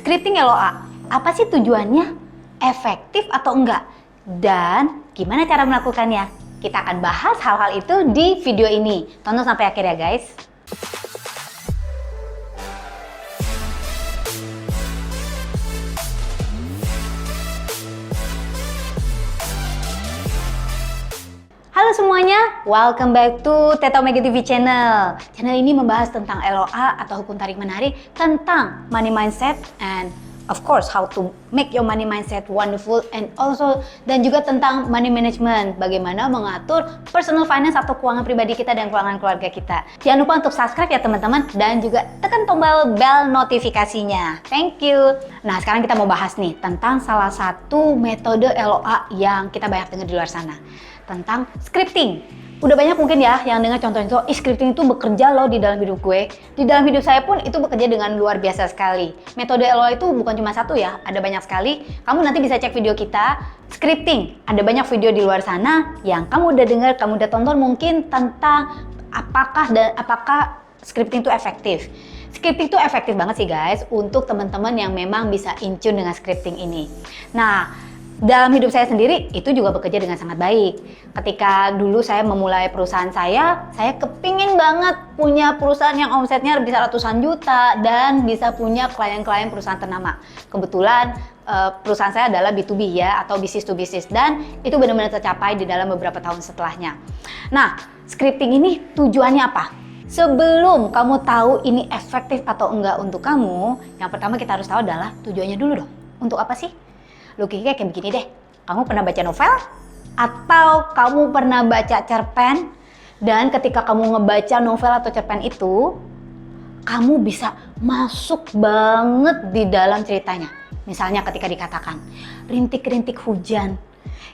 Scripting LOA, apa sih tujuannya? Efektif atau enggak? Dan gimana cara melakukannya? Kita akan bahas hal-hal itu di video ini. Tonton sampai akhir ya guys. Halo semuanya, welcome back to Teta Omega TV channel. Channel ini membahas tentang LOA atau hukum tarik menarik, tentang money mindset and of course how to make your money mindset wonderful, and also dan juga tentang money management, bagaimana mengatur personal finance atau keuangan pribadi kita dan keuangan keluarga kita. Jangan lupa untuk subscribe ya teman-teman, dan juga tekan tombol bell notifikasinya. Thank you. Nah, sekarang kita mau bahas nih tentang salah satu metode LOA yang kita banyak dengar di luar sana, tentang scripting. Udah banyak mungkin ya yang dengar contoh-contoh, scripting itu bekerja loh di dalam hidup gue. Di dalam hidup saya pun itu bekerja dengan luar biasa sekali. Metode LOA itu bukan cuma satu ya, ada banyak sekali. Kamu nanti bisa cek video kita, scripting. Ada banyak video di luar sana yang kamu udah dengar, kamu udah tonton mungkin tentang apakah scripting itu efektif. Scripting itu efektif banget sih guys untuk teman-teman yang memang bisa in tune dengan scripting ini. Nah, dalam hidup saya sendiri itu juga bekerja dengan sangat baik. Ketika dulu saya memulai perusahaan saya kepingin banget punya perusahaan yang omsetnya bisa ratusan juta dan bisa punya klien-klien perusahaan ternama. Kebetulan perusahaan saya adalah B2B ya, atau business to business, dan itu benar-benar tercapai di dalam beberapa tahun setelahnya. Nah, scripting ini tujuannya apa? Sebelum kamu tahu ini efektif atau enggak untuk kamu, yang pertama kita harus tahu adalah tujuannya dulu dong. Untuk apa sih? Logikanya kayak begini deh, kamu pernah baca novel? Atau kamu pernah baca cerpen? Dan ketika kamu ngebaca novel atau cerpen itu, kamu bisa masuk banget di dalam ceritanya. Misalnya ketika dikatakan, rintik-rintik hujan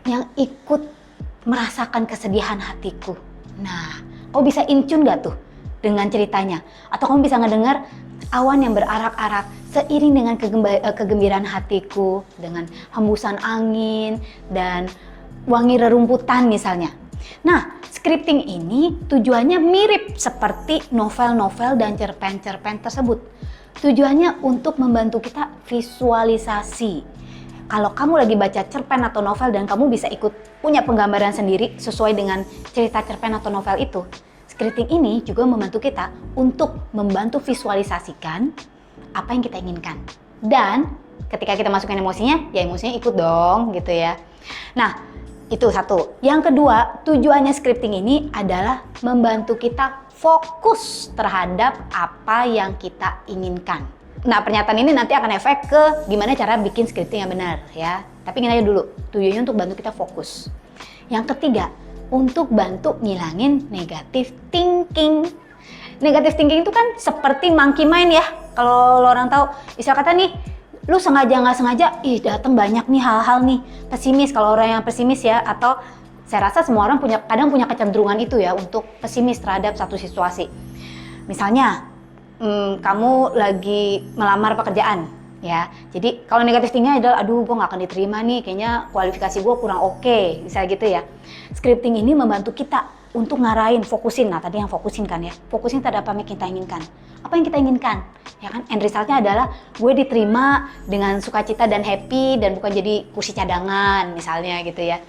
yang ikut merasakan kesedihan hatiku. Nah, kamu bisa in tune gak tuh dengan ceritanya? Atau kamu bisa ngedengar awan yang berarak-arak seiring dengan kegembiraan hatiku, dengan hembusan angin dan wangi rerumputan misalnya. Nah, scripting ini tujuannya mirip seperti novel-novel dan cerpen-cerpen tersebut. Tujuannya untuk membantu kita visualisasi. Kalau kamu lagi baca cerpen atau novel dan kamu bisa ikut punya penggambaran sendiri sesuai dengan cerita cerpen atau novel itu, scripting ini juga membantu kita untuk membantu visualisasikan apa yang kita inginkan. Dan ketika kita masukkan emosinya, ya emosinya ikut dong gitu ya. Nah, itu satu. Yang kedua, tujuannya scripting ini adalah membantu kita fokus terhadap apa yang kita inginkan. Nah, pernyataan ini nanti akan efek ke gimana cara bikin scripting yang benar ya. Tapi ingat aja dulu, tujuannya untuk bantu kita fokus. Yang ketiga, untuk bantu ngilangin negative thinking. Negative thinking itu kan seperti monkey mind ya. Kalau lo orang tahu, istilah kata nih, lu sengaja nggak sengaja, datang banyak nih hal-hal nih pesimis. Kalau orang yang pesimis ya, atau saya rasa semua orang kadang punya kecenderungan itu ya untuk pesimis terhadap satu situasi. Misalnya, kamu lagi melamar pekerjaan. Ya, jadi kalau negatif thinking adalah, aduh gue gak akan diterima nih, kayaknya kualifikasi gue kurang oke, misalnya gitu ya. Scripting ini membantu kita untuk ngarahin, fokusin. Nah tadi yang fokusin kan ya, fokusin terhadap apa yang kita inginkan. Apa yang kita inginkan, ya kan? End resultnya adalah gue diterima dengan sukacita dan happy, dan bukan jadi kursi cadangan misalnya gitu ya.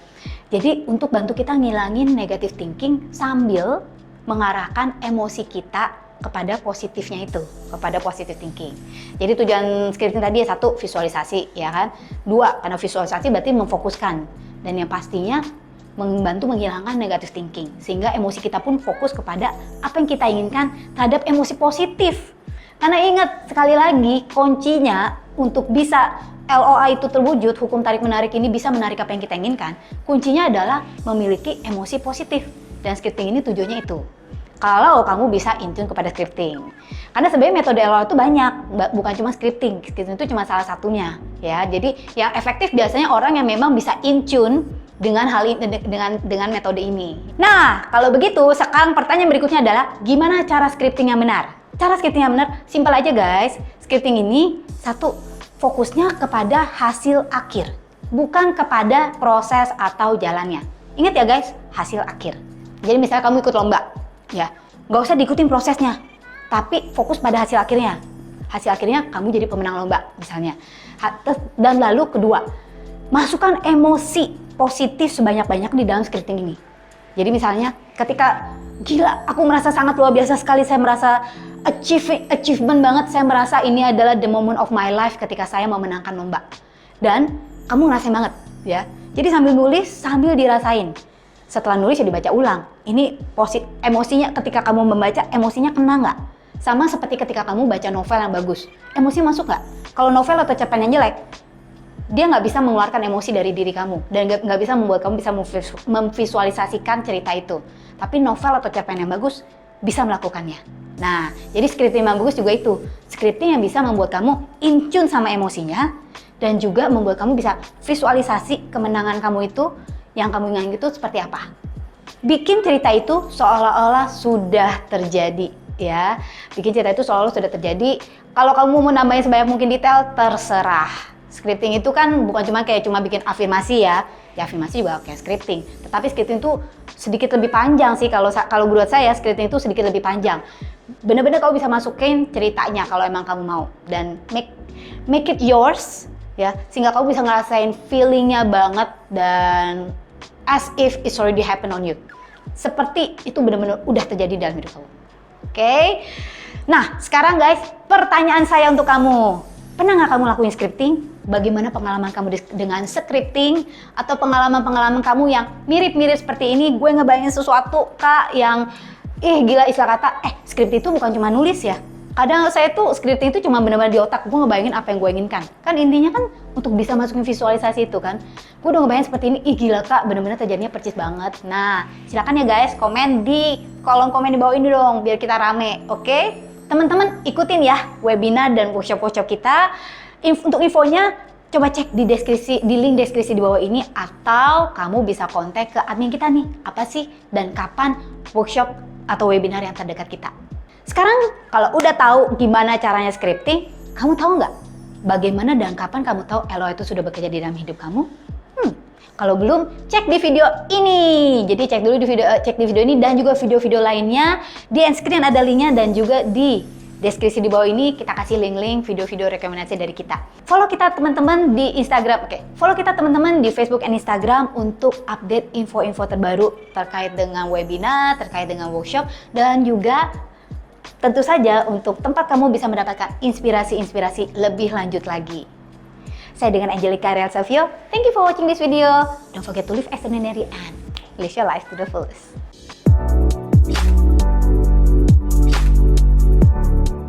Jadi untuk bantu kita ngilangin negative thinking sambil mengarahkan emosi kita kepada positifnya itu, kepada positive thinking. Jadi tujuan scripting tadi ya, satu, visualisasi ya kan. Dua, karena visualisasi berarti memfokuskan. Dan yang pastinya membantu menghilangkan negative thinking. Sehingga emosi kita pun fokus kepada apa yang kita inginkan terhadap emosi positif. Karena ingat, sekali lagi, kuncinya untuk bisa LOA itu terwujud, hukum tarik menarik ini bisa menarik apa yang kita inginkan, kuncinya adalah memiliki emosi positif. Dan scripting ini tujuannya itu. Kalau kamu bisa in tune kepada scripting. Karena sebenarnya metode LOA itu banyak, bukan cuma scripting. Scripting itu cuma salah satunya ya. Jadi yang efektif biasanya orang yang memang bisa in tune dengan hal ini, dengan metode ini. Nah, kalau begitu sekarang pertanyaan berikutnya adalah gimana cara scripting yang benar? Cara scripting yang benar simpel aja guys. Scripting ini satu, fokusnya kepada hasil akhir, bukan kepada proses atau jalannya. Ingat ya guys, hasil akhir. Jadi misalnya kamu ikut lomba, ya, nggak usah diikutin prosesnya, tapi fokus pada hasil akhirnya. hasil akhirnya kamu jadi pemenang lomba misalnya. Dan lalu kedua, masukkan emosi positif sebanyak-banyak di dalam scripting ini. Jadi misalnya ketika gila, aku merasa sangat luar biasa sekali, saya merasa achievement banget, saya merasa ini adalah the moment of my life ketika saya memenangkan lomba. Dan kamu ngerasain banget ya. Jadi sambil nulis, sambil dirasain. Setelah nulis ya dibaca ulang. Ini emosinya ketika kamu membaca, emosinya kena nggak? Sama seperti ketika kamu baca novel yang bagus. Emosi masuk nggak? Kalau novel atau cerpen yang jelek, dia nggak bisa mengeluarkan emosi dari diri kamu. Dan nggak bisa membuat kamu bisa memvisualisasikan cerita itu. Tapi novel atau cerpen yang bagus bisa melakukannya. Nah, jadi scripting yang bagus juga itu. Scripting yang bisa membuat kamu in tune sama emosinya. Dan juga membuat kamu bisa visualisasi kemenangan kamu itu, yang kamu ingin itu seperti apa. Bikin cerita itu seolah-olah sudah terjadi. Ya, bikin cerita itu seolah-olah sudah terjadi. Kalau kamu mau nambahin sebanyak mungkin detail, terserah. Scripting itu kan bukan cuma bikin afirmasi ya. Ya afirmasi juga kayak scripting. Tetapi scripting itu sedikit lebih panjang sih. Kalau menurut saya scripting itu sedikit lebih panjang. Bener-bener kamu bisa masukin ceritanya kalau emang kamu mau. Dan make it yours ya. Sehingga kamu bisa ngerasain feelingnya banget dan as if it's already happen on you. Seperti itu bener-bener udah terjadi dalam hidup kamu. Oke? Nah sekarang guys, pertanyaan saya untuk kamu. Pernah nggak kamu lakuin scripting? Bagaimana pengalaman kamu dengan scripting? Atau pengalaman-pengalaman kamu yang mirip-mirip seperti ini? Gue ngebayangin sesuatu kak yang gila istilah kata, scripting itu bukan cuma nulis ya. Kadang saya tuh scripting itu cuma benar-benar di otak, gue ngebayangin apa yang gue inginkan. Kan intinya kan untuk bisa masukin visualisasi itu kan. Gue udah ngebayangin seperti ini, gila kak, benar-benar terjadinya percis banget. Nah, silakan ya guys, komen di kolom komen di bawah ini dong, biar kita rame, oke? Teman-teman ikutin ya webinar dan workshop-workshop kita. Untuk infonya coba cek di link deskripsi di bawah ini, atau kamu bisa kontak ke admin kita nih, apa sih dan kapan workshop atau webinar yang terdekat kita. Sekarang kalau udah tahu gimana caranya scripting, kamu tahu nggak bagaimana dan kapan kamu tahu LOA itu sudah bekerja di dalam hidup kamu? Kalau belum, cek di video ini. Jadi cek dulu cek di video ini dan juga video-video lainnya. Di end screen ada linknya dan juga di deskripsi di bawah ini kita kasih link-link video-video rekomendasi dari kita. Follow kita teman-teman di Instagram. Follow kita teman-teman di Facebook dan Instagram untuk update info-info terbaru terkait dengan webinar, terkait dengan workshop, dan juga tentu saja untuk tempat kamu bisa mendapatkan inspirasi-inspirasi lebih lanjut lagi. Saya dengan Angelica Real Savio. Thank you for watching this video. Don't forget to live extraordinary and live your life to the fullest.